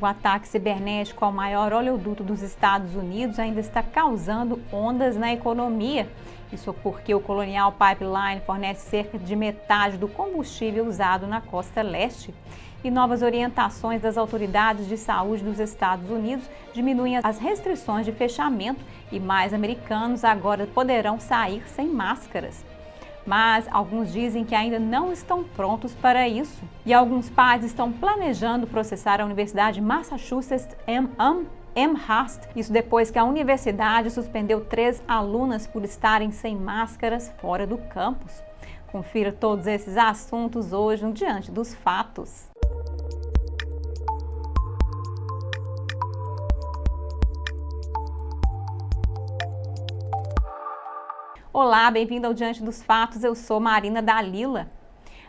O ataque cibernético ao maior oleoduto dos Estados Unidos ainda está causando ondas na economia. Isso porque o Colonial Pipeline fornece cerca de metade do combustível usado na costa leste. E novas orientações das autoridades de saúde dos Estados Unidos diminuem as restrições de fechamento e mais americanos agora poderão sair sem máscaras. Mas alguns dizem que ainda não estão prontos para isso. E alguns pais estão planejando processar a Universidade Massachusetts Amherst, isso depois que a universidade suspendeu 3 alunas por estarem sem máscaras fora do campus. Confira todos esses assuntos hoje no Diante dos Fatos. Olá, bem-vindo ao Diante dos Fatos, eu sou Marina Dalila.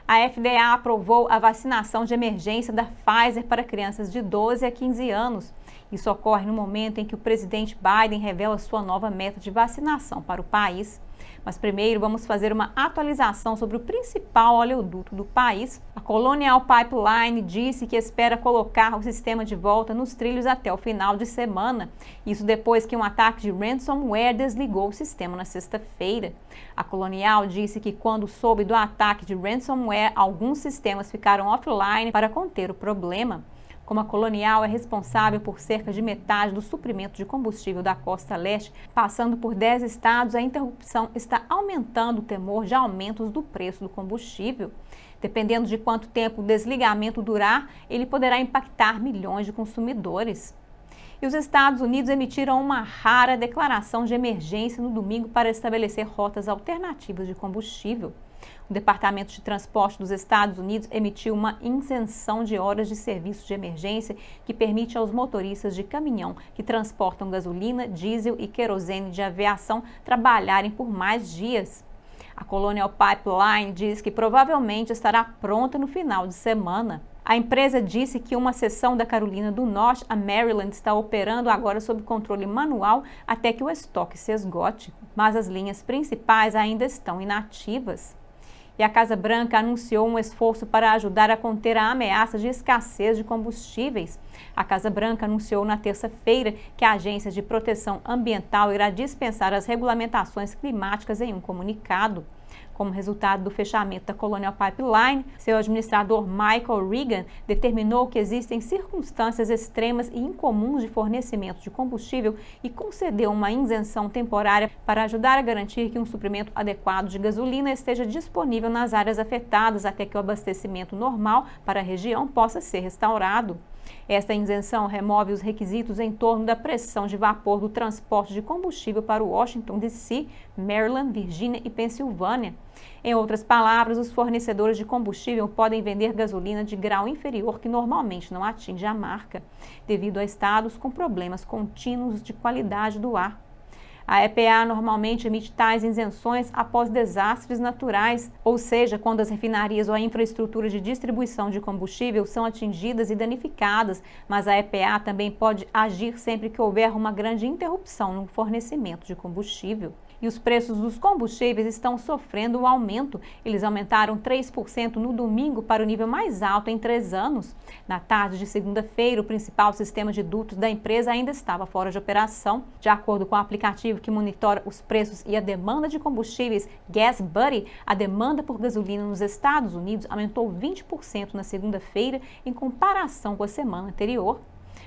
A FDA aprovou a vacinação de emergência da Pfizer para crianças de 12 a 15 anos. Isso ocorre no momento em que o presidente Biden revela sua nova meta de vacinação para o país. Mas primeiro vamos fazer uma atualização sobre o principal oleoduto do país. A Colonial Pipeline disse que espera colocar o sistema de volta nos trilhos até o final de semana. Isso depois que um ataque de ransomware desligou o sistema na sexta-feira. A Colonial disse que quando soube do ataque de ransomware, alguns sistemas ficaram offline para conter o problema. Como a Colonial é responsável por cerca de metade do suprimento de combustível da costa leste, passando por 10 estados, a interrupção está aumentando o temor de aumentos do preço do combustível. Dependendo de quanto tempo o desligamento durar, ele poderá impactar milhões de consumidores. E os Estados Unidos emitiram uma rara declaração de emergência no domingo para estabelecer rotas alternativas de combustível. O Departamento de Transporte dos Estados Unidos emitiu uma isenção de horas de serviço de emergência que permite aos motoristas de caminhão que transportam gasolina, diesel e querosene de aviação trabalharem por mais dias. A Colonial Pipeline diz que provavelmente estará pronta no final de semana. A empresa disse que uma seção da Carolina do Norte a Maryland está operando agora sob controle manual até que o estoque se esgote, mas as linhas principais ainda estão inativas. E a Casa Branca anunciou um esforço para ajudar a conter a ameaça de escassez de combustíveis. A Casa Branca anunciou na terça-feira que a Agência de Proteção Ambiental irá dispensar as regulamentações climáticas em um comunicado. Como resultado do fechamento da Colonial Pipeline, seu administrador Michael Regan determinou que existem circunstâncias extremas e incomuns de fornecimento de combustível e concedeu uma isenção temporária para ajudar a garantir que um suprimento adequado de gasolina esteja disponível nas áreas afetadas até que o abastecimento normal para a região possa ser restaurado. Esta isenção remove os requisitos em torno da pressão de vapor do transporte de combustível para Washington, D.C., Maryland, Virgínia e Pensilvânia. Em outras palavras, os fornecedores de combustível podem vender gasolina de grau inferior que normalmente não atinge a marca, devido a estados com problemas contínuos de qualidade do ar. A EPA normalmente emite tais isenções após desastres naturais, ou seja, quando as refinarias ou a infraestrutura de distribuição de combustível são atingidas e danificadas, mas a EPA também pode agir sempre que houver uma grande interrupção no fornecimento de combustível. E os preços dos combustíveis estão sofrendo um aumento. Eles aumentaram 3% no domingo para o nível mais alto em 3 anos. Na tarde de segunda-feira, o principal sistema de dutos da empresa ainda estava fora de operação. De acordo com o aplicativo que monitora os preços e a demanda de combustíveis Gas Buddy, a demanda por gasolina nos Estados Unidos aumentou 20% na segunda-feira em comparação com a semana anterior.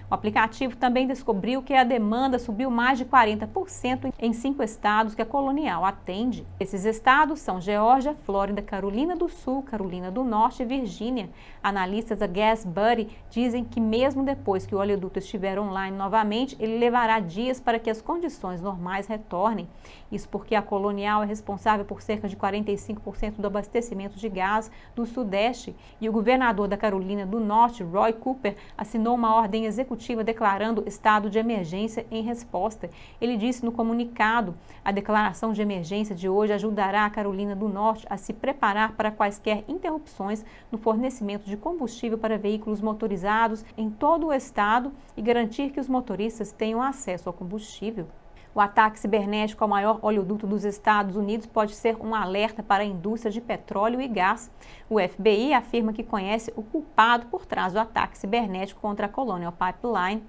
O aplicativo também descobriu que a demanda subiu mais de 40% em 5 estados que a Colonial atende. Esses estados são Geórgia, Flórida, Carolina do Sul, Carolina do Norte e Virgínia. Analistas da Gas Buddy dizem que mesmo depois que o oleoduto estiver online novamente, ele levará dias para que as condições normais retornem. Isso porque a Colonial é responsável por cerca de 45% do abastecimento de gás do Sudeste e o governador da Carolina do Norte, Roy Cooper, assinou uma ordem executiva declarando estado de emergência em resposta. Ele disse no comunicado: a declaração de emergência de hoje ajudará a Carolina do Norte a se preparar para quaisquer interrupções no fornecimento de combustível para veículos motorizados em todo o estado e garantir que os motoristas tenham acesso ao combustível. O ataque cibernético ao maior oleoduto dos Estados Unidos pode ser um alerta para a indústria de petróleo e gás. O FBI afirma que conhece o culpado por trás do ataque cibernético contra a Colonial Pipeline.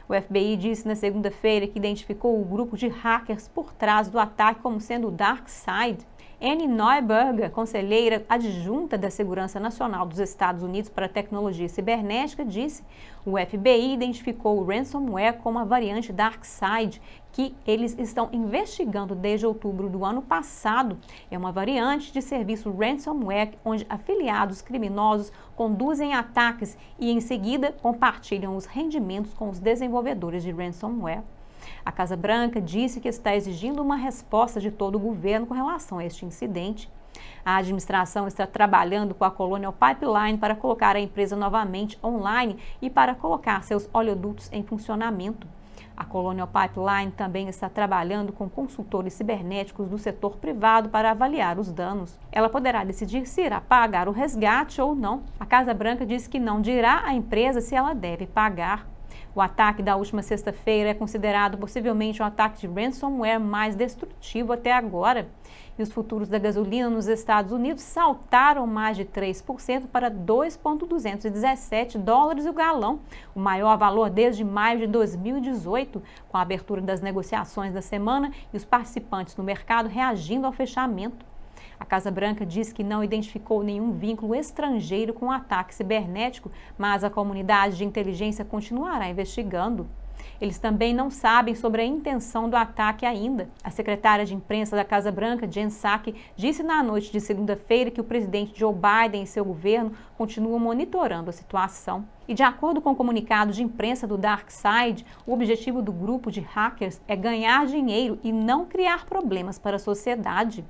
O FBI disse na segunda-feira que identificou o grupo de hackers por trás do ataque como sendo o DarkSide. Annie Neuberger, conselheira adjunta da Segurança Nacional dos Estados Unidos para a Tecnologia Cibernética, disse que o FBI identificou o ransomware como a variante DarkSide, que eles estão investigando desde outubro do ano passado. É uma variante de serviço ransomware onde afiliados criminosos conduzem ataques e, em seguida, compartilham os rendimentos com os desenvolvedores de ransomware. A Casa Branca disse que está exigindo uma resposta de todo o governo com relação a este incidente. A administração está trabalhando com a Colonial Pipeline para colocar a empresa novamente online e para colocar seus oleodutos em funcionamento. A Colonial Pipeline também está trabalhando com consultores cibernéticos do setor privado para avaliar os danos. Ela poderá decidir se irá pagar o resgate ou não. A Casa Branca disse que não dirá à empresa se ela deve pagar. O ataque da última sexta-feira é considerado possivelmente o ataque de ransomware mais destrutivo até agora. E os futuros da gasolina nos Estados Unidos saltaram mais de 3% para 2,217 dólares o galão, o maior valor desde maio de 2018, com a abertura das negociações da semana e os participantes no mercado reagindo ao fechamento. A Casa Branca diz que não identificou nenhum vínculo estrangeiro com o ataque cibernético, mas a comunidade de inteligência continuará investigando. Eles também não sabem sobre a intenção do ataque ainda. A secretária de imprensa da Casa Branca, Jen Psaki, disse na noite de segunda-feira que o presidente Joe Biden e seu governo continuam monitorando a situação. E de acordo com o comunicado de imprensa do DarkSide, o objetivo do grupo de hackers é ganhar dinheiro e não criar problemas para a sociedade.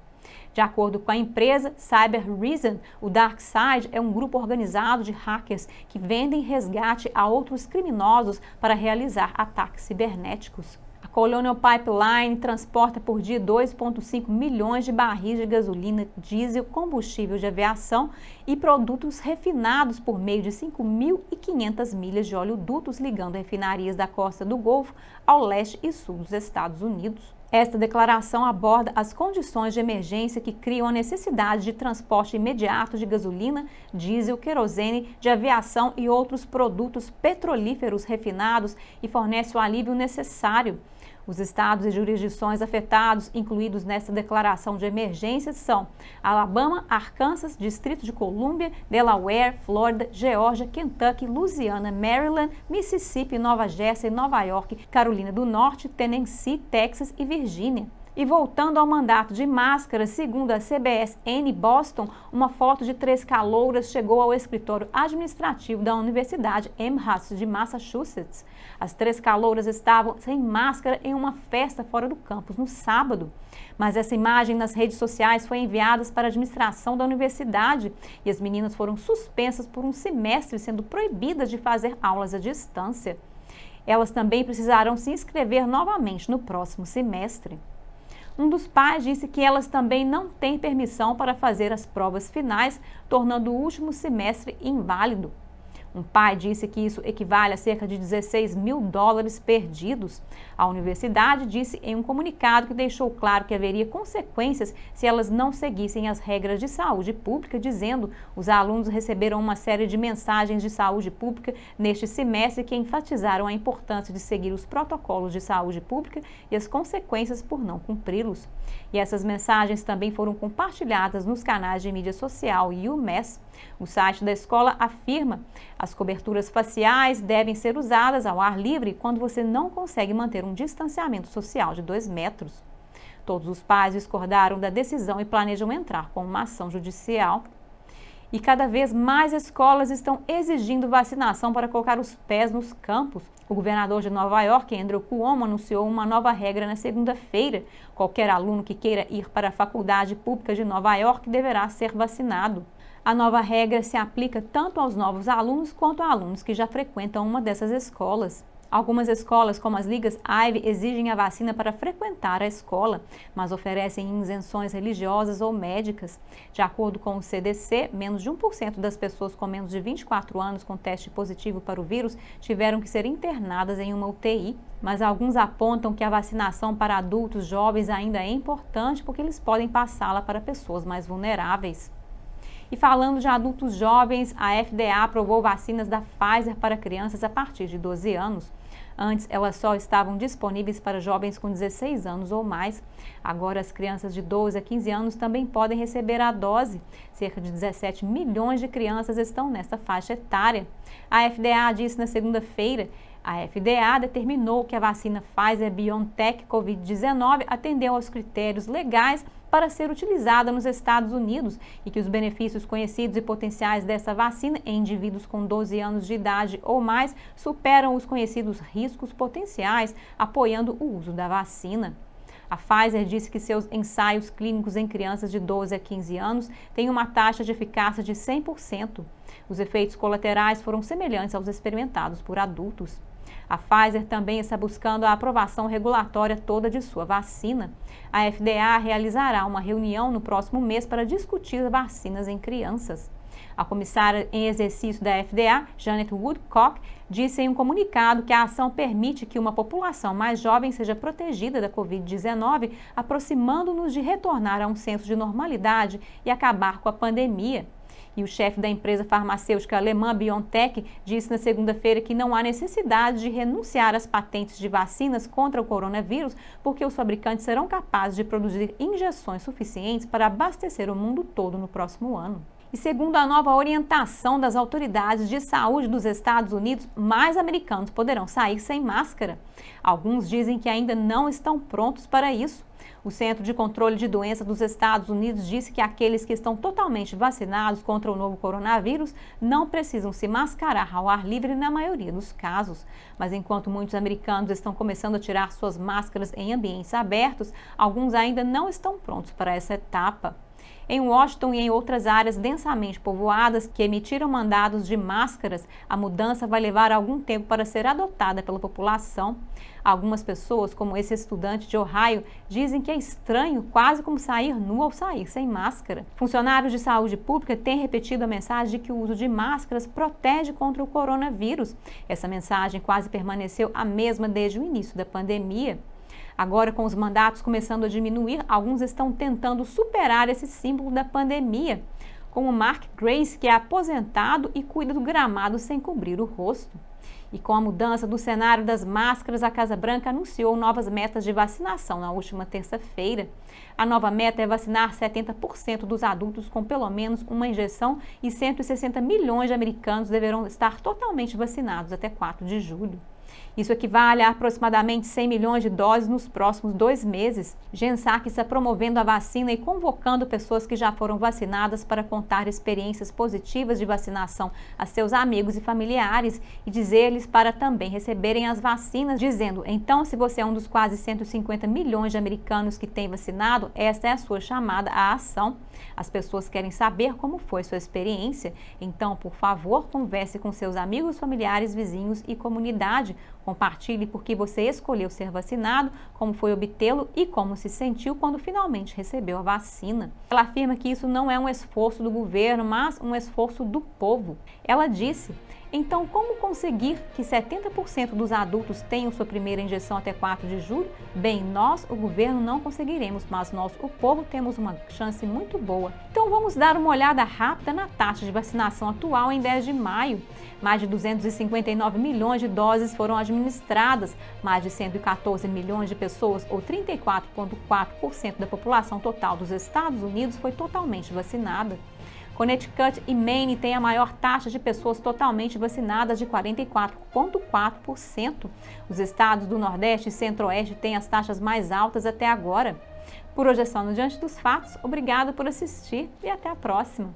De acordo com a empresa Cybereason, o DarkSide é um grupo organizado de hackers que vendem resgate a outros criminosos para realizar ataques cibernéticos. A Colonial Pipeline transporta por dia 2,5 milhões de barris de gasolina, diesel, combustível de aviação e produtos refinados por meio de 5.500 milhas de oleodutos ligando refinarias da costa do Golfo ao leste e sul dos Estados Unidos. Esta declaração aborda as condições de emergência que criam a necessidade de transporte imediato de gasolina, diesel, querosene, de aviação e outros produtos petrolíferos refinados e fornece o alívio necessário. Os estados e jurisdições afetados, incluídos nesta declaração de emergência, são Alabama, Arkansas, Distrito de Colômbia, Delaware, Flórida, Geórgia, Kentucky, Louisiana, Maryland, Mississippi, Nova Jersey, Nova York, Carolina do Norte, Tennessee, Texas e Virgínia. E voltando ao mandato de máscara, segundo a CBS-N Boston, uma foto de 3 calouras chegou ao escritório administrativo da Universidade Amherst de Massachusetts. As 3 calouras estavam sem máscara em uma festa fora do campus no sábado. Mas essa imagem nas redes sociais foi enviada para a administração da universidade e as meninas foram suspensas por um semestre, sendo proibidas de fazer aulas à distância. Elas também precisarão se inscrever novamente no próximo semestre. Um dos pais disse que elas também não têm permissão para fazer as provas finais, tornando o último semestre inválido. Um pai disse que isso equivale a cerca de 16 mil dólares perdidos. A universidade disse em um comunicado que deixou claro que haveria consequências se elas não seguissem as regras de saúde pública, dizendo: os alunos receberam uma série de mensagens de saúde pública neste semestre que enfatizaram a importância de seguir os protocolos de saúde pública e as consequências por não cumpri-los. E essas mensagens também foram compartilhadas nos canais de mídia social UMass. O site da escola afirma: as coberturas faciais devem ser usadas ao ar livre quando você não consegue manter um distanciamento social de 2 metros. Todos os pais discordaram da decisão e planejam entrar com uma ação judicial. E cada vez mais escolas estão exigindo vacinação para colocar os pés nos campos. O governador de Nova York, Andrew Cuomo, anunciou uma nova regra na segunda-feira. Qualquer aluno que queira ir para a Faculdade Pública de Nova York deverá ser vacinado. A nova regra se aplica tanto aos novos alunos quanto a alunos que já frequentam uma dessas escolas. Algumas escolas, como as ligas Ivy, exigem a vacina para frequentar a escola, mas oferecem isenções religiosas ou médicas. De acordo com o CDC, menos de 1% das pessoas com menos de 24 anos com teste positivo para o vírus tiveram que ser internadas em uma UTI. Mas alguns apontam que a vacinação para adultos jovens ainda é importante porque eles podem passá-la para pessoas mais vulneráveis. E falando de adultos jovens, a FDA aprovou vacinas da Pfizer para crianças a partir de 12 anos. Antes, elas só estavam disponíveis para jovens com 16 anos ou mais. Agora, as crianças de 12 a 15 anos também podem receber a dose. Cerca de 17 milhões de crianças estão nessa faixa etária. A FDA disse na segunda-feira. A FDA determinou que a vacina Pfizer-BioNTech Covid-19 atendeu aos critérios legais para ser utilizada nos Estados Unidos e que os benefícios conhecidos e potenciais dessa vacina em indivíduos com 12 anos de idade ou mais superam os conhecidos riscos potenciais, apoiando o uso da vacina. A Pfizer disse que seus ensaios clínicos em crianças de 12 a 15 anos têm uma taxa de eficácia de 100%. Os efeitos colaterais foram semelhantes aos experimentados por adultos. A Pfizer também está buscando a aprovação regulatória toda de sua vacina. A FDA realizará uma reunião no próximo mês para discutir vacinas em crianças. A comissária em exercício da FDA, Janet Woodcock, disse em um comunicado que a ação permite que uma população mais jovem seja protegida da Covid-19, aproximando-nos de retornar a um senso de normalidade e acabar com a pandemia. E o chefe da empresa farmacêutica alemã BioNTech disse na segunda-feira que não há necessidade de renunciar às patentes de vacinas contra o coronavírus, porque os fabricantes serão capazes de produzir injeções suficientes para abastecer o mundo todo no próximo ano. E segundo a nova orientação das autoridades de saúde dos Estados Unidos, mais americanos poderão sair sem máscara. Alguns dizem que ainda não estão prontos para isso. O Centro de Controle de Doenças dos Estados Unidos disse que aqueles que estão totalmente vacinados contra o novo coronavírus não precisam se mascarar ao ar livre na maioria dos casos. Mas enquanto muitos americanos estão começando a tirar suas máscaras em ambientes abertos, alguns ainda não estão prontos para essa etapa. Em Washington e em outras áreas densamente povoadas que emitiram mandados de máscaras, a mudança vai levar algum tempo para ser adotada pela população. Algumas pessoas, como esse estudante de Ohio, dizem que é estranho, quase como sair nu ou sair sem máscara. Funcionários de saúde pública têm repetido a mensagem de que o uso de máscaras protege contra o coronavírus. Essa mensagem quase permaneceu a mesma desde o início da pandemia. Agora, com os mandatos começando a diminuir, alguns estão tentando superar esse símbolo da pandemia, como Mark Grace, que é aposentado e cuida do gramado sem cobrir o rosto. E com a mudança do cenário das máscaras, a Casa Branca anunciou novas metas de vacinação na última terça-feira. A nova meta é vacinar 70% dos adultos com pelo menos uma injeção e 160 milhões de americanos deverão estar totalmente vacinados até 4 de julho. Isso equivale a aproximadamente 100 milhões de doses nos próximos 2 meses. Gensach está promovendo a vacina e convocando pessoas que já foram vacinadas para contar experiências positivas de vacinação a seus amigos e familiares e dizer-lhes para também receberem as vacinas, dizendo: então, se você é um dos quase 150 milhões de americanos que tem vacinado, esta é a sua chamada à ação. As pessoas querem saber como foi sua experiência, então, por favor, converse com seus amigos, familiares, vizinhos e comunidade. Compartilhe por que você escolheu ser vacinado, como foi obtê-lo e como se sentiu quando finalmente recebeu a vacina. Ela afirma que isso não é um esforço do governo, mas um esforço do povo. Ela disse: então, como conseguir que 70% dos adultos tenham sua primeira injeção até 4 de julho? Bem, nós, o governo, não conseguiremos, mas nós, o povo, temos uma chance muito boa. Então, vamos dar uma olhada rápida na taxa de vacinação atual em 10 de maio. Mais de 259 milhões de doses foram administradas, mais de 114 milhões de pessoas, ou 34,4% da população total dos Estados Unidos, foi totalmente vacinada. Connecticut e Maine têm a maior taxa de pessoas totalmente vacinadas, de 44,4%. Os estados do Nordeste e Centro-Oeste têm as taxas mais altas até agora. Por hoje é só no Diante dos Fatos. Obrigado por assistir e até a próxima.